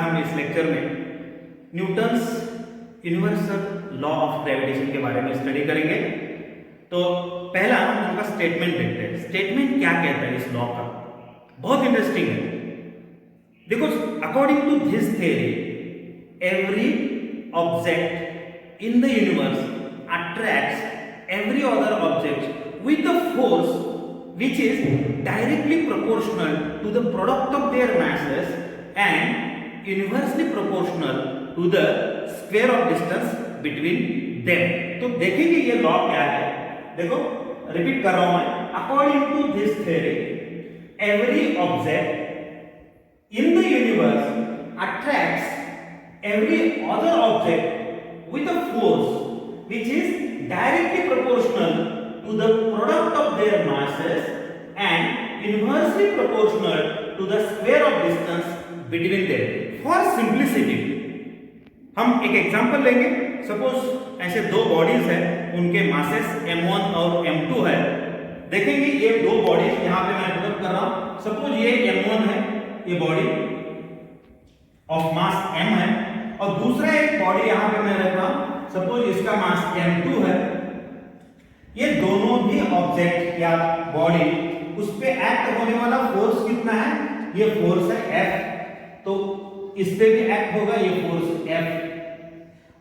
हम इस लेक्चर में Newton's universal law of gravitation के बारे में स्टडी करेंगे। तो पहला हम उनका स्टेटमेंट देखते हैं। स्टेटमेंट क्या कहता है इस लॉ का, बहुत इंटरेस्टिंग है। देखो, according to this theory every object in the universe attracts every other object with the force which is directly proportional to the product of their masses and inversely proportional to the square of distance between them। तो देखेंगे ये law क्या है। देखो, repeat कर रहा हूं मैं। According to this theory every object in the universe attracts every other object with a force which is directly proportional to the product of their masses and inversely proportional to the square of distance between them। For simplicity हम एक example लेंगे। Suppose ऐसे दो bodies है, उनके masses m1 और m2 है। देखेंगे ये दो बॉडीज यहां पे मैं पुट कर रहा हूं। सपोज ये m1 है, ये बॉडी ऑफ मास m है, और दूसरा एक बॉडी यहां पे मैं रख रहा हूं, सपोज इसका मास m2 है। ये दोनों भी ऑब्जेक्ट या बॉडी उस पे एक्ट होने वाला फोर्स कितना है, ये फोर्स है F, तो इस पे भी एक्ट होगा ये फोर्स F।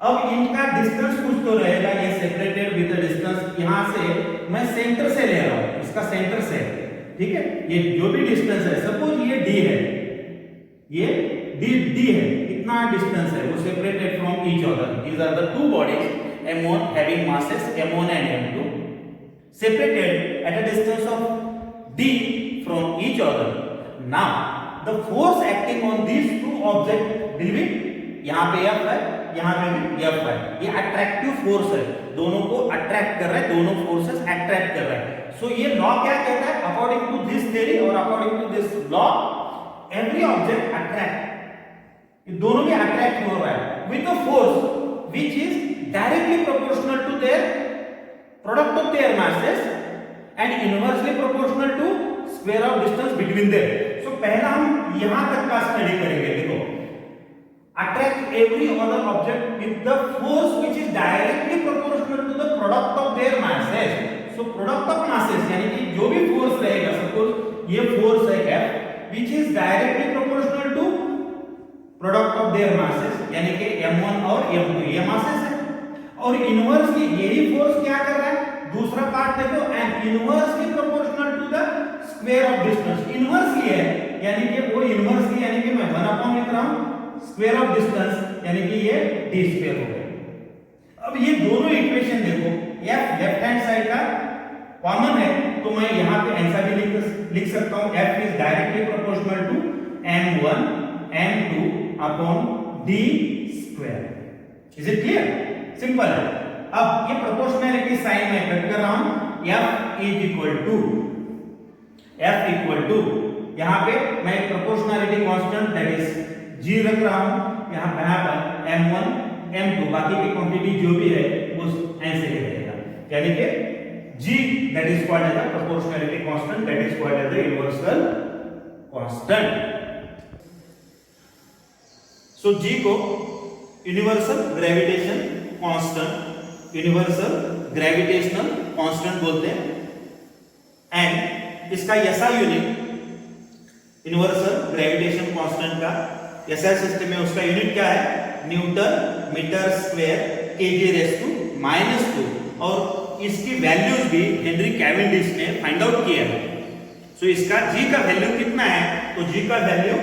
अब इनका डिस्टेंस कुछ तो रहेगा, ये सेपरेटेड विद द डिस्टेंस। यहां से मैं सेंटर से ले रहा हूं, इसका सेंटर से, ठीक है। ये जो भी डिस्टेंस है, सपोज ये D है, ये D है, इतना डिस्टेंस है, वो separated from each other. These are the two bodies M1 having masses m1 and m2 separated at a distance of d from each other। Now the force acting on these two objects will be, यहाँ पे F है, यहाँ पे भी F है। ये attractive force है, दोनों को अट्रैक्ट कर रहा है, दोनों फोर्सेस अट्रैक्ट कर रहा है। सो ये लॉ क्या कहता है, अकॉर्डिंग टू दिस थ्योरी और according to this law every object attract, ये दोनों भी अट्रैक्ट हो रहा है with the force which is directly proportional to their product of their masses and inversely proportional to square of distance between them। so पहला हम यहां तक का स्टडी करेंगे। देखो, attract every other object with the force which is directly proportional to the product of their masses। so product of masses यानी कि जो भी फोर्स रहेगा, सपोज ये फोर्स है F which is directly proportional to product of their masses यानी कि m1 और m2 ये masses है, और इनवर्सली यही फोर्स क्या कर रहा है, दूसरा पार्ट देखो, and inversely proportional to the square of distance. Inversely है यानी कि वो इनवर्सली यानी कि मैं 1 अपॉन लिख रहा हूं, स्क्वायर ऑफ डिस्टेंस यानी कि ये d स्क्वायर हो गया। अब ये दोनों इक्वेशन देखो, f लेफ्ट हैंड साइड का कॉमन है, तो मैं यहां पे ऐसा भी लिख सकता हूं, f is directly proportional to m1 m2 upon d square. Is it clear? Simple है। अब ये प्रोपोर्शनैलिटी साइन में कट कर रहा हूं, F इक्वल टू यहां पे मैं proportionality constant that is G रख रहा हूं, यहां पर M1 M2 बाकी की क्वांटिटी जो भी है उस ऐसे ही रहेगा, यानी कि G that is called as the proportionality constant, that is called as the universal constant. So G को universal gravitation constant, universal gravitational constant बोलते हैं। एंड इसका SI unit, universal gravitation constant का SI सिस्टम में उसका unit क्या है, Newton metre square kg⁻², और इसकी वैल्यूज भी हेनरी कैवेंडिश ने फाइंड आउट किया है। सो इसका G का वैल्यू कितना है, तो G का वैल्यू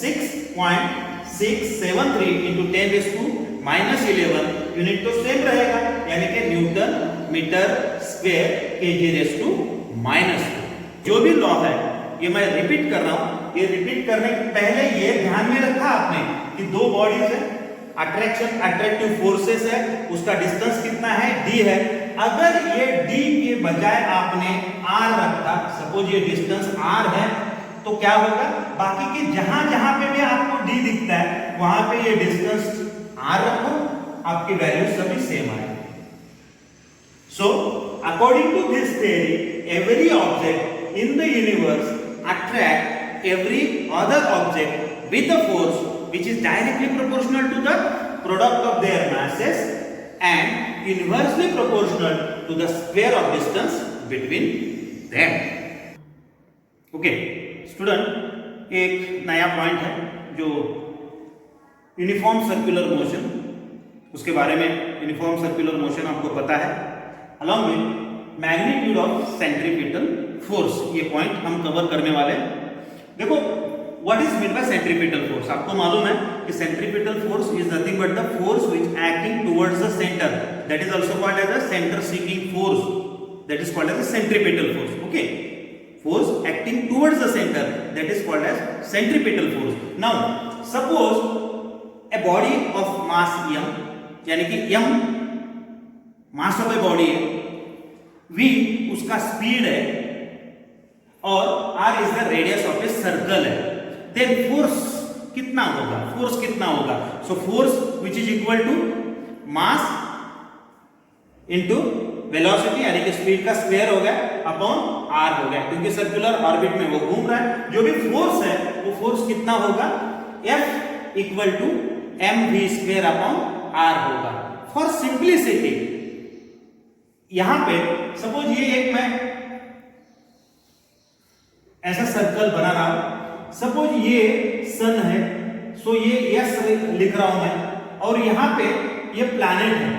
6.673 into 10⁻11 यूनिट तो सेम रहेगा, यानी कि न्यूटन मीटर स्क्वायर kg⁻²। जो भी लॉ है ये मैं रिपीट कर रहा हूं। ये रिपीट करने के पहले ये ध्यान में रखा आपने कि दो बॉडीज है, अट्रैक्शन अट्रैक्टिव फोर्सेस है, उसका डिस्टेंस कितना है, d है। अगर ये d के बजाय आपने r रखा, सपोज ये डिस्टेंस r है, तो क्या होगा, बाकी के जहां जहां पे भी आपको d दिखता है वहां पे ये डिस्टेंस r रखो, आपकी वैल्यू सभी सेम आएगी। So according to this theory every object in the universe attract every other object with a force which is directly proportional to the product of their masses and inversely proportional to the square of distance between them. Okay, student एक नया point है जो uniform circular motion, उसके बारे में uniform circular motion आपको पता है, along with magnitude of centripetal force, ये पॉइंट हम कवर करने वाले हैं। देखो what is mean by centripetal force, आपको मालूम है कि centripetal force is nothing but the force which acting towards the centre, that is also called as a centre seeking force, that is called as a centripetal force. Okay, force acting towards the center, that is called as centripetal force. Now suppose a body of mass m, यानी कि m mass of a body है, v उसका speed है और r is the radius of a circle है, then force कितना होगा, force कितना होगा? So force which is equal to mass into velocity यानी कि स्पीड का स्क्वायर हो गया अपॉन r हो गया, क्योंकि सर्कुलर ऑर्बिट में वो घूम रहा है। जो भी फोर्स है वो फोर्स कितना होगा, F equal to mv square upon r होगा। फॉर सिंपलिसिटी यहां पे सपोज ये एक मैं ऐसा सर्कल बना रहा हूं, सपोज ये सन है, सो ये S लिख रहा हूं मैं, और यहां पे ये प्लैनेट है,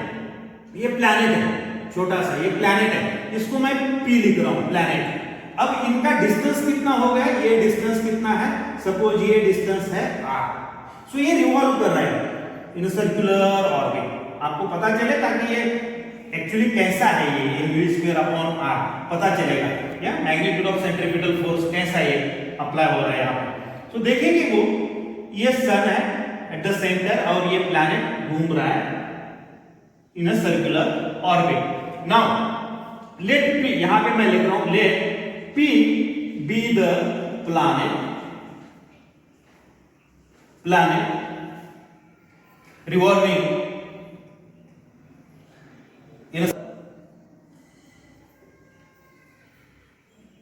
ये प्लैनेट है छोटा सा, ये प्लैनेट है, इसको मैं P लिख रहा हूं, प्लैनेट। अब इनका डिस्टेंस कितना हो गया, ये डिस्टेंस कितना है, सपोज ये डिस्टेंस है r, सो ये रिवॉल्व कर रहा है इन सर्कुलर ऑर्बिट। आपको पता चले ताकि ये एक्चुअली कैसा है, ये v स्क्वायर अपॉन r पता चलेगा, या मैग्नीट्यूड ऑफ सेंट्रीपिटल फोर्स कैसा ये अप्लाई हो रहा है यहां पे। तो देखेंगे वो ये सन है एट द सेंटर और ये प्लैनेट घूम रहा है in a circular orbit. Now let p, यहां पे मैं लिख रहा हूं let p be the planet revolving in a,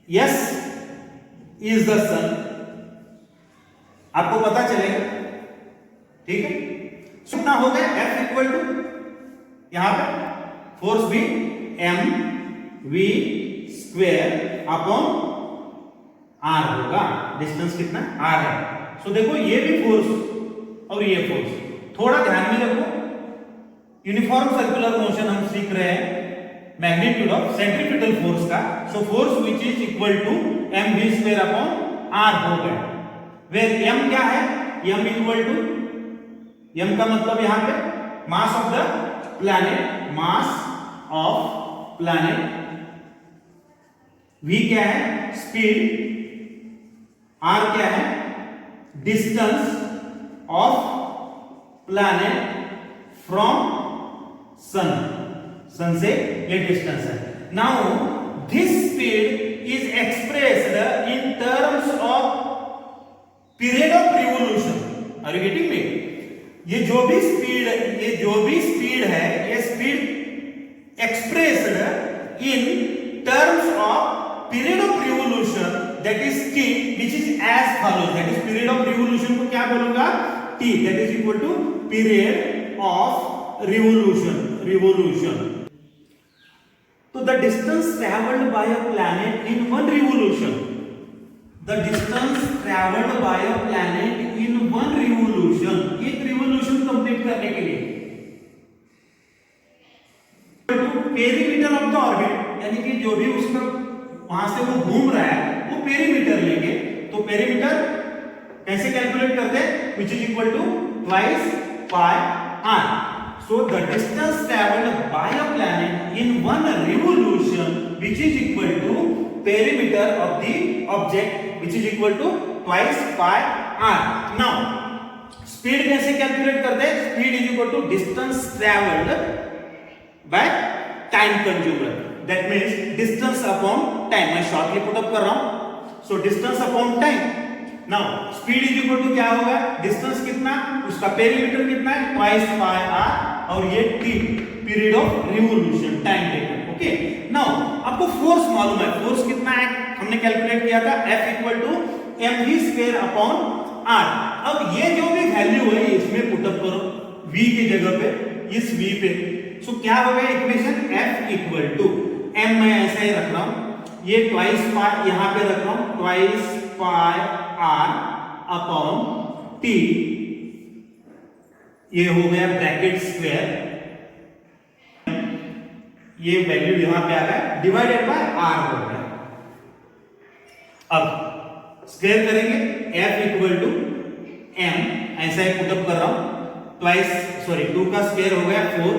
yes is the sun, आपको पता चलेगा, ठीक है। कितना हो गया, F इक्वल टू यहां पे फोर्स भी m v square upon r होगा, डिस्टेंस कितना r है। सो देखो ये भी फोर्स और ये फोर्स, थोड़ा ध्यान में रखो, यूनिफॉर्म सर्कुलर मोशन हम सीख रहे हैं, मैग्नीट्यूड ऑफ सेंट्रीपिटल फोर्स का। So force which is equal to mv square upon r हो गया, वेयर m क्या है, m इक्वल टू, m का मतलब यहां पे mass of the planet, mass of planet, v क्या है, स्पीड, r क्या है, distance of planet from sun, sun से ये डिस्टेंस है। Now this speed is expressed in terms of period of revolution. Are you getting me? ये जो भी स्पीड है, ये speed expressed in terms of period of revolution, that is t, which is as follows, that is period of revolution को क्या बोलूंगा, t, that is equal to period of revolution। तो the distance traveled by a planet in one revolution, the distance traveled by a planet in one revolution, एक revolution complete करने के लिए perimeter of the orbit, यानी कि जो भी उसका वहां से वो घूम रहा है वो पेरीमीटर लेंगे, तो पेरीमीटर कैसे कैलकुलेट करते हैं, which is equal to twice pi r. So the distance traveled by a planet in one revolution, which is equal to perimeter of the object, which is equal to twice pi r. Now speed कैसे calculate करते हैं, speed is equal to distance traveled by time consumed, that means distance upon time, मैं shortly put up कर रहा हूं, so distance upon time. Now speed is equal to क्या होगा, distance कितना, उसका पेरीमीटर कितना है, ट्वाइस पाई आर, और ये T, period of revolution, time taken. Okay, now आपको फोर्स मालूम है, फोर्स कितना है हमने कैलकुलेट किया था, F equal to mv square upon r। अब ये जो भी वैल्यू है इसमें पुटअप करो v की जगह पे, इस v पे। सो क्या हो गया equation, f equal to m, मैं ऐसा ही रख रहा हूं, ये ट्वाइस पाई यहां पे रख रहा हूं, ट्वाइस पाई r अपॉन t, ये हो गया ब्रैकेट स्क्वायर, ये वैल्यू यहां पे आ गया, डिवाइडेड बाय r हो गया। अब स्क्वायर करेंगे, f इक्वल टू m, ऐसा ही पुटअप कर रहा हूं, ट्वाइस सॉरी 2 का स्क्वायर हो गया 4,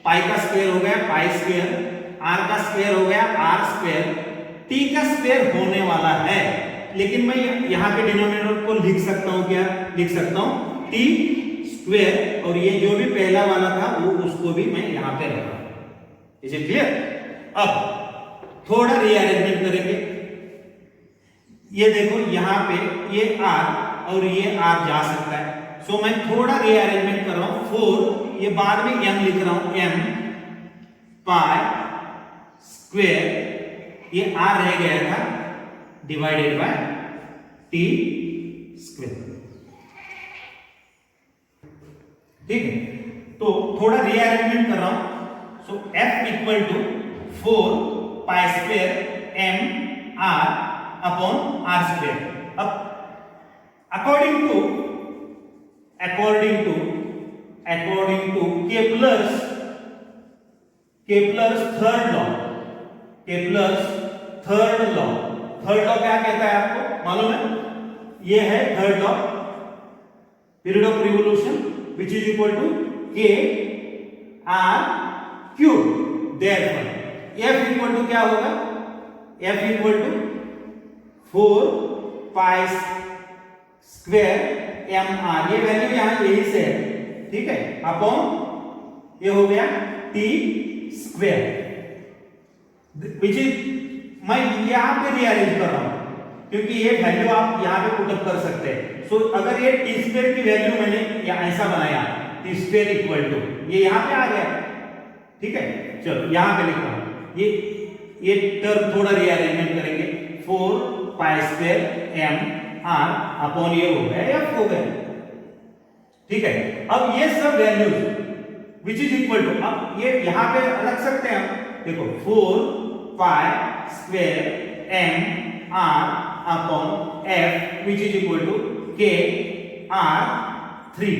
पाई का स्क्वायर हो गया पाई स्क्वायर, r का स्क्वायर हो गया r स्क्वायर, t का स्क्वायर होने वाला है, लेकिन मैं यहां पे डिनोमिनेटर को लिख सकता हूं, क्या लिख सकता हूं, t स्क्वायर, और ये जो भी पहला वाला था वो उसको भी मैं यहां पे रखा। Is it clear? अब थोड़ा रीअरेंजमेंट करेंगे, ये देखो यहां पे ये r और ये r जा सकता है, सो मैं थोड़ा रीअरेंजमेंट कर रहा हूं, 4 ये बाद में m लिख रहा हूं, m पाई स्क्वायर, ये r रह गया था डिवाइडेड बाय t स्क्वायर। ठीक है, तो थोड़ा रीअरेंजमेंट कर रहा हूं, so f equal to 4 pi square m r upon r square. अब according to Kepler's third law क्या कहता है आपको मालूम है, ये है third law, period of revolution which is equal to k r cube. Therefore f equal to क्या होगा, f equal to 4 pi square M R, ये वैल्यू यहां यही से है, ठीक है, अपॉन ये हो गया टी स्क्वायर, विच इज, मैं यहां पे रीअरेंज कर रहा हूं क्योंकि ये वैल्यू आप यहां पे पुट अप कर सकते हैं। सो अगर ये टी स्क्वायर की वैल्यू मैंने ऐसा बनाया, टी स्क्वायर इक्वल टू, ये यहां पे आ गया, ठीक है, चलो यहां पे लिख रहा हूं, ये टर्म थोड़ा रीअरेंजमेंट करेंगे, 4 pi square M R upon ये हो गया एफ हो गया, ठीक है। अब ये सब values which is equal to, अब ये यहां पे रख सकते हैं हम, देखो 4 pi square M R upon F which is equal to K R 3,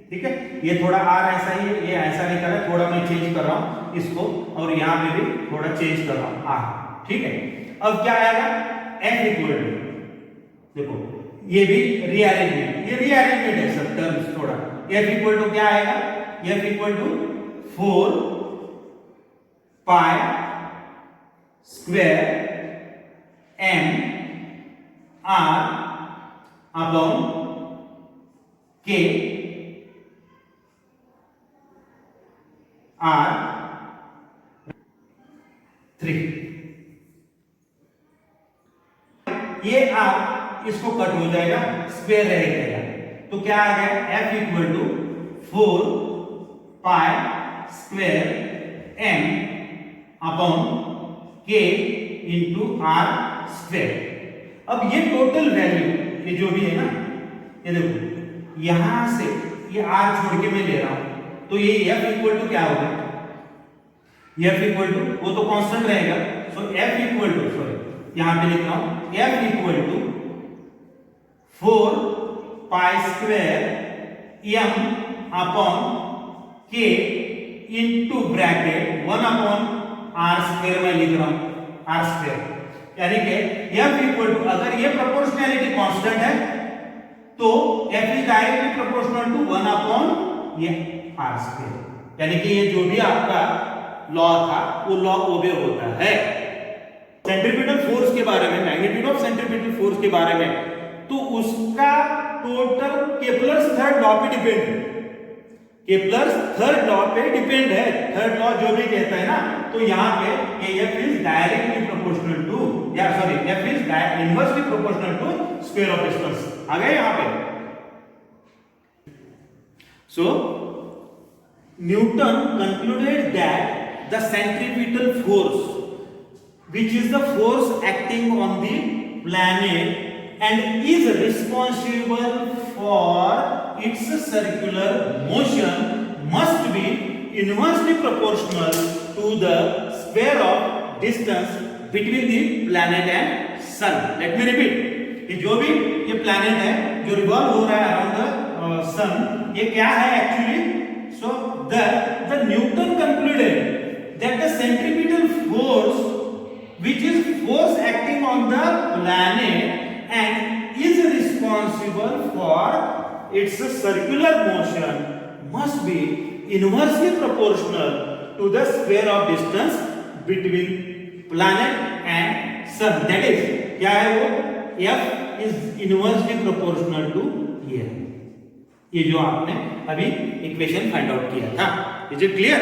ठीक है। ये थोड़ा आर ऐसा ही, ये ऐसा नहीं कर रहा, थोड़ा मैं चेंज कर रहा हूं इसको, और यहां पे भी थोड़ा चेंज कर रहा हूं आर, ठीक है। अब क्या आएगा, एफ इक्वल टू, देखो ये भी रीअरेंजमेंट, ये रीअरेंजमेंट है सब टर्म्स थोड़ा, f इक्वल टू क्या आएगा, f equal to 4 pi square m r upon k r 3, ये r इसको कट हो जाएगा, स्क्वायर रह गया, तो क्या आ गया, f equal to 4 pi square m upon k into r square. अब ये टोटल वैल्यू, ये जो भी है ना, ये देखो यहां से ये r छोड़ के मैं ले रहा हूं, तो ये f इक्वल टू क्या होगा, f इक्वल टू, वो तो कांस्टेंट रहेगा, so f equal to, sorry यहां पे लिख रहा हूं, f equal to 4 pi square m upon k into bracket 1 upon r square में लिख रहा हूं, r स्क्वायर, यानी कि f इक्वल टू, अगर ये प्रोपोर्शनैलिटी कांस्टेंट है तो f is directly proportional to 1 upon ये r स्क्वायर, यानी कि ये जो भी आपका लॉ था वो लॉ ओबे होता है। सेंट्रीपिटल फोर्स के बारे में, मैग्नीट्यूड ऑफ सेंट्रीपिटल फोर्स के बारे में, तो उसका टोटल केपलर्स थर्ड लॉ पे डिपेंड है, केपलर्स थर्ड लॉ पे डिपेंड है, थर्ड लॉ जो भी कहता है ना, तो यहां पे f is directly proportional to, या sorry f is inversely proportional to square of distance, आ गया यहां पे। So Newton concluded that the centripetal force which is the force acting on the planet and is responsible for its circular motion must be inversely proportional to the square of distance between the planet and sun. Let me repeat. कि जो भी ये planet है जो revolve हो रहा है around the sun, ये क्या है actually? So the Newton concluded that the centripetal force, which is force acting on the planet and is responsible for its circular motion, must be inversely proportional to the square of distance between planet and sun. That is, क्या है वो? F is inversely proportional to here. ये जो आपने अभी equation find out किया था. Is it clear?